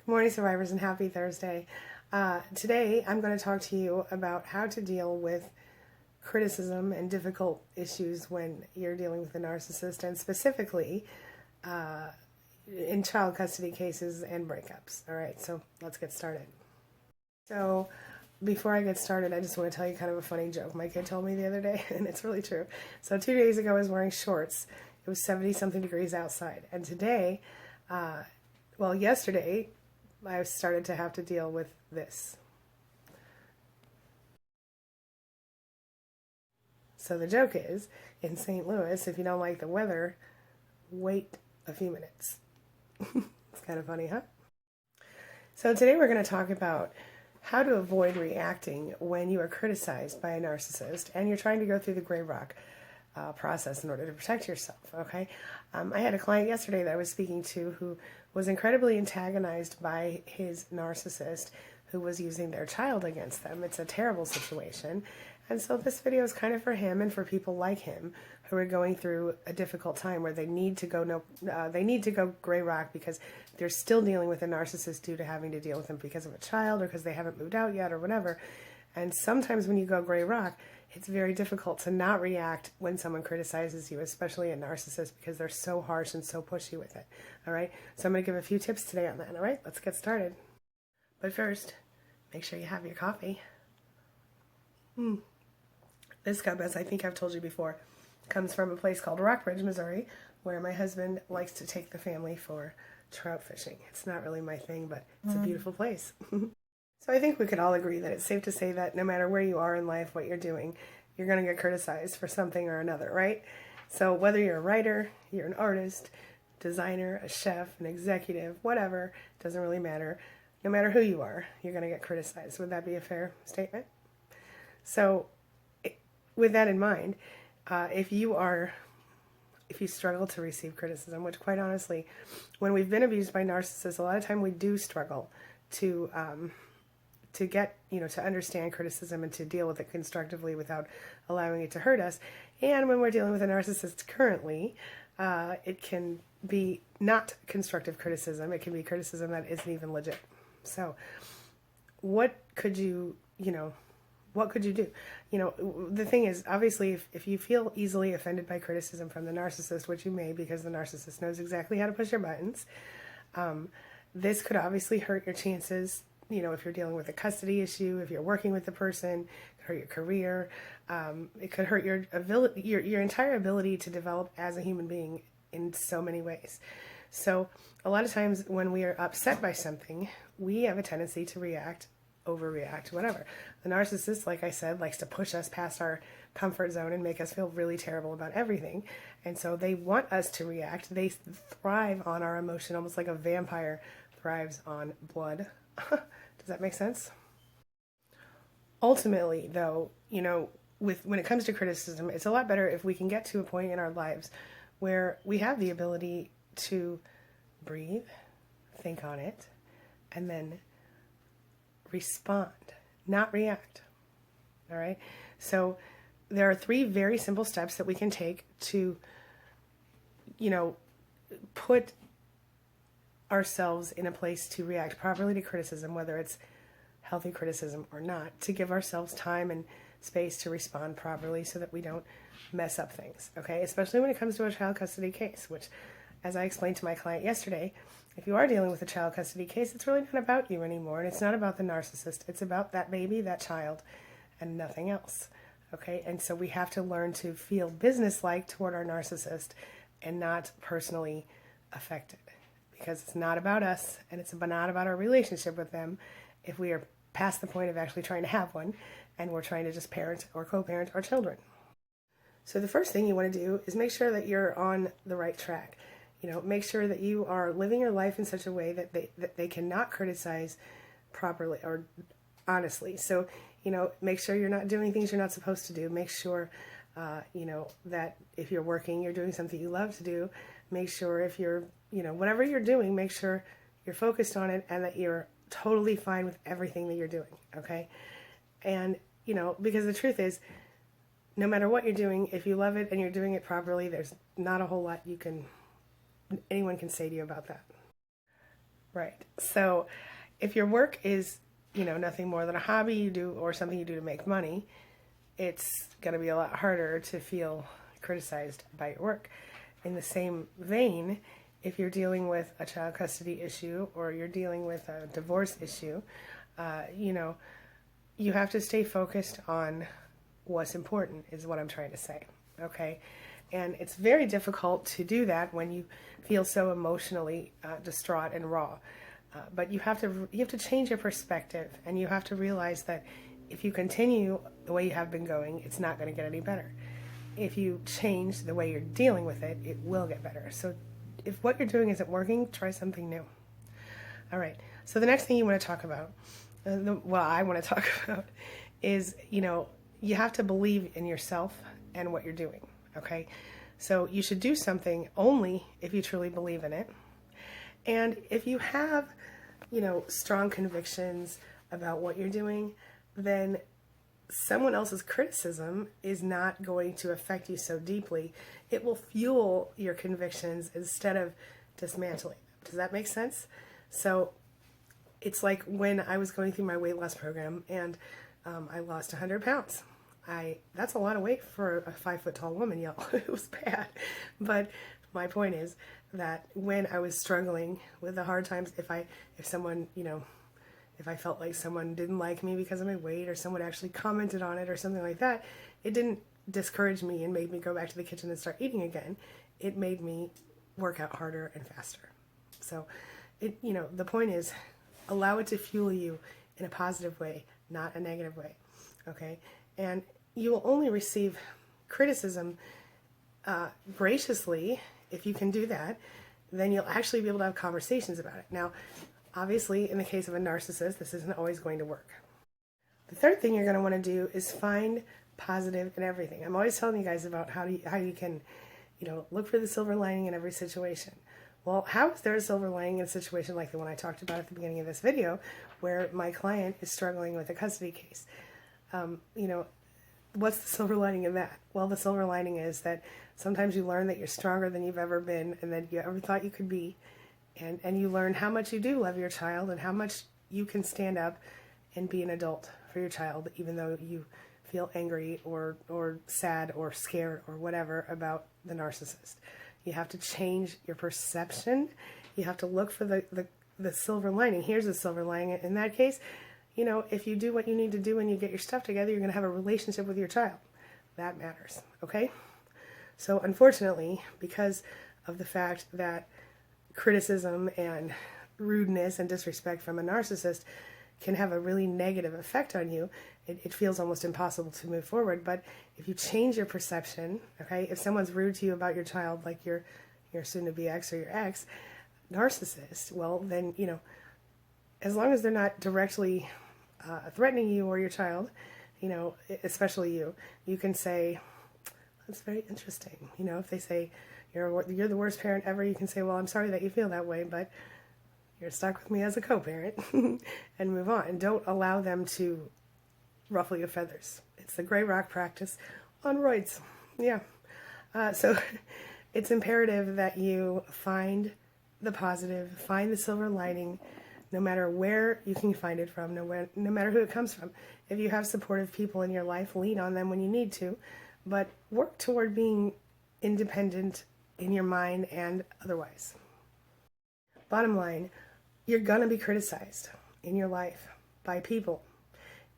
Good morning, survivors, and happy Thursday. Today, I'm going to talk to you about how to deal with criticism and difficult issues when you're dealing with a narcissist, and specifically in child custody cases and breakups. All right, so let's get started. So, before I get started, I just want to tell you kind of a funny joke my kid told me the other day, and it's really true. So 2 days ago, I was wearing shorts. It was 70-something degrees outside. And today, yesterday, I started to have to deal with this. So the joke is, in St. Louis, if you don't like the weather, wait a few minutes. It's kind of funny, huh? So today we're going to talk about how to avoid reacting when you are criticized by a narcissist and you're trying to go through the gray rock process in order to protect yourself, okay? I had a client yesterday that I was speaking to who was incredibly antagonized by his narcissist who was using their child against them. It's a terrible situation. And so this video is kind of for him and for people like him who are going through a difficult time where they need to go gray rock because they're still dealing with a narcissist due to having to deal with them because of a child or because they haven't moved out yet or whatever. And sometimes when you go gray rock, it's very difficult to not react when someone criticizes you, especially a narcissist, because they're so harsh and so pushy with it. All right, so I'm going to give a few tips today on that. All right, let's get started. But first, make sure you have your coffee. This cup, as I think I've told you before, comes from a place called Rockbridge, Missouri, where my husband likes to take the family for trout fishing. It's not really my thing, but it's a beautiful place. So I think we could all agree that it's safe to say that no matter where you are in life, what you're doing, you're going to get criticized for something or another, right? So whether you're a writer, you're an artist, designer, a chef, an executive, whatever, doesn't really matter. No matter who you are, you're going to get criticized. Would that be a fair statement? So with that in mind, if you struggle to receive criticism, which quite honestly, when we've been abused by narcissists, a lot of time we do struggle to get, to understand criticism and to deal with it constructively without allowing it to hurt us. And when we're dealing with a narcissist currently, it can be not constructive criticism. It can be criticism that isn't even legit. So what could you do? The thing is, obviously, if you feel easily offended by criticism from the narcissist, which you may because the narcissist knows exactly how to push your buttons, this could obviously hurt your chances. If you're dealing with a custody issue, if you're working with the person, it could hurt your career. It could hurt your ability, your entire ability to develop as a human being in so many ways. So a lot of times when we are upset by something, we have a tendency to react, overreact, whatever. The narcissist, like I said, likes to push us past our comfort zone and make us feel really terrible about everything. And so they want us to react. They thrive on our emotion, almost like a vampire thrives on blood. Does that make sense? Ultimately, though, when it comes to criticism, it's a lot better if we can get to a point in our lives where we have the ability to breathe, think on it, and then respond, not react. All right? So there are 3 very simple steps that we can take to, put ourselves in a place to react properly to criticism, whether it's healthy criticism or not, to give ourselves time and space to respond properly so that we don't mess up things, okay? Especially when it comes to a child custody case, which, as I explained to my client yesterday, if you are dealing with a child custody case, it's really not about you anymore, and it's not about the narcissist. It's about that baby, that child, and nothing else, okay? And so we have to learn to feel businesslike toward our narcissist and not personally affected. Because it's not about us, and it's not about our relationship with them if we are past the point of actually trying to have one, and we're trying to just parent or co-parent our children. So the first thing you want to do is make sure that you're on the right track. Make sure that you are living your life in such a way that they cannot criticize properly or honestly. So, make sure you're not doing things you're not supposed to do. Make sure, that if you're working, you're doing something you love to do. Make sure if you're whatever you're doing, make sure you're focused on it and that you're totally fine with everything that you're doing, okay? And, because the truth is, no matter what you're doing, if you love it and you're doing it properly, there's not a whole lot anyone can say to you about that. Right. So if your work is, nothing more than a hobby you do or something you do to make money, it's going to be a lot harder to feel criticized by your work. In the same vein, if you're dealing with a child custody issue or you're dealing with a divorce issue, you have to stay focused on what's important, is what I'm trying to say. Okay? And it's very difficult to do that when you feel so emotionally distraught and raw. But you have to change your perspective, and you have to realize that if you continue the way you have been going, it's not going to get any better. If you change the way you're dealing with it, it will get better. So if what you're doing isn't working, try something new. All right. So the next thing you want to talk about, I want to talk about is, you have to believe in yourself and what you're doing. Okay. So you should do something only if you truly believe in it. And if you have, strong convictions about what you're doing, then someone else's criticism is not going to affect you so deeply. It will fuel your convictions instead of dismantling them. Does that make sense? So it's like when I was going through my weight loss program and I lost 100 pounds. That's a lot of weight for a 5-foot-tall woman, y'all. It was bad. But my point is that when I was struggling with the hard times, if someone, if I felt like someone didn't like me because of my weight, or someone actually commented on it or something like that, it didn't discourage me and made me go back to the kitchen and start eating again. It made me work out harder and faster. So the point is, allow it to fuel you in a positive way, not a negative way. Okay? And you will only receive criticism graciously. If you can do that, then you'll actually be able to have conversations about it. Now, obviously, in the case of a narcissist, this isn't always going to work. The third thing you're going to want to do is find positive in everything. I'm always telling you guys about how you can, look for the silver lining in every situation. Well, how is there a silver lining in a situation like the one I talked about at the beginning of this video, where my client is struggling with a custody case? What's the silver lining in that? Well, the silver lining is that sometimes you learn that you're stronger than you've ever been and that you ever thought you could be. And you learn how much you do love your child and how much you can stand up and be an adult for your child, even though you feel angry or sad or scared or whatever about the narcissist. You have to change your perception. You have to look for the silver lining. Here's the silver lining. In that case, if you do what you need to do and you get your stuff together, you're going to have a relationship with your child. That matters, okay? So unfortunately, because of the fact that criticism and rudeness and disrespect from a narcissist can have a really negative effect on you, it feels almost impossible to move forward. But if you change your perception, okay, if someone's rude to you about your child, like your soon-to-be ex or your ex narcissist, well, then, as long as they're not directly threatening you or your child, especially you can say, that's very interesting. If they say you're the worst parent ever, you can say, well, I'm sorry that you feel that way, but you're stuck with me as a co-parent, and move on. And don't allow them to ruffle your feathers. It's the gray rock practice on roids. Yeah. So it's imperative that you find the positive, find the silver lining, no matter where you can find it from, no matter who it comes from. If you have supportive people in your life, lean on them when you need to, but work toward being independent in your mind and otherwise. Bottom line, you're going to be criticized in your life by people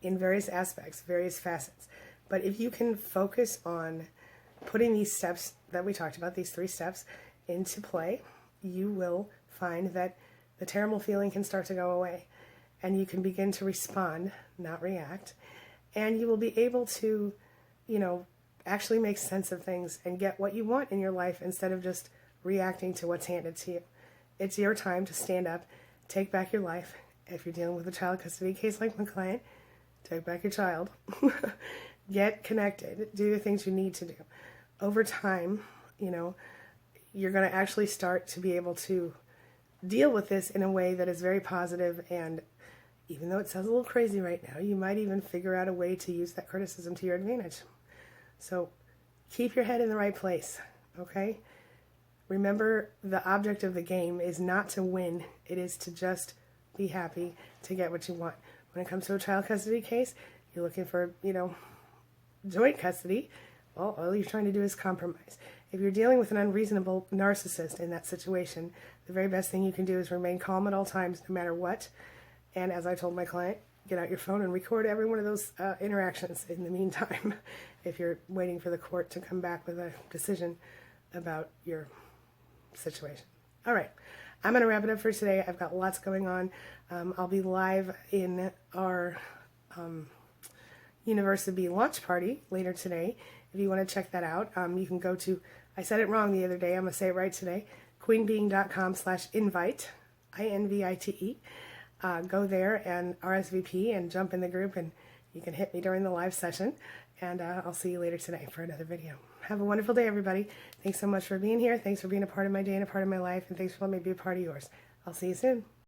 in various aspects, various facets. But if you can focus on putting these steps that we talked about, these 3 steps, into play, you will find that the terrible feeling can start to go away, and you can begin to respond, not react, and you will be able to, actually make sense of things and get what you want in your life instead of just reacting to what's handed to you. It's your time to stand up, take back your life. If you're dealing with a child custody case like my client, take back your child. Get connected. Do the things you need to do. Over time, you're going to actually start to be able to deal with this in a way that is very positive, and even though it sounds a little crazy right now, you might even figure out a way to use that criticism to your advantage. So keep your head in the right place, okay? Remember, the object of the game is not to win. It is to just be happy, to get what you want. When it comes to a child custody case, you're looking for, joint custody. Well, all you're trying to do is compromise. If you're dealing with an unreasonable narcissist in that situation, the very best thing you can do is remain calm at all times, no matter what. And as I told my client, get out your phone and record every one of those interactions in the meantime, if you're waiting for the court to come back with a decision about your situation. All right, I'm going to wrap it up for today. I've got lots going on. I'll be live in our University launch party later today. If you want to check that out, you can go to, I said it wrong the other day, I'm going to say it right today, queenbeing.com/invite, INVITE. Go there and RSVP and jump in the group, and you can hit me during the live session, and I'll see you later today for another video. Have a wonderful day, everybody. Thanks so much for being here. Thanks for being a part of my day and a part of my life, and thanks for letting me be a part of yours. I'll see you soon.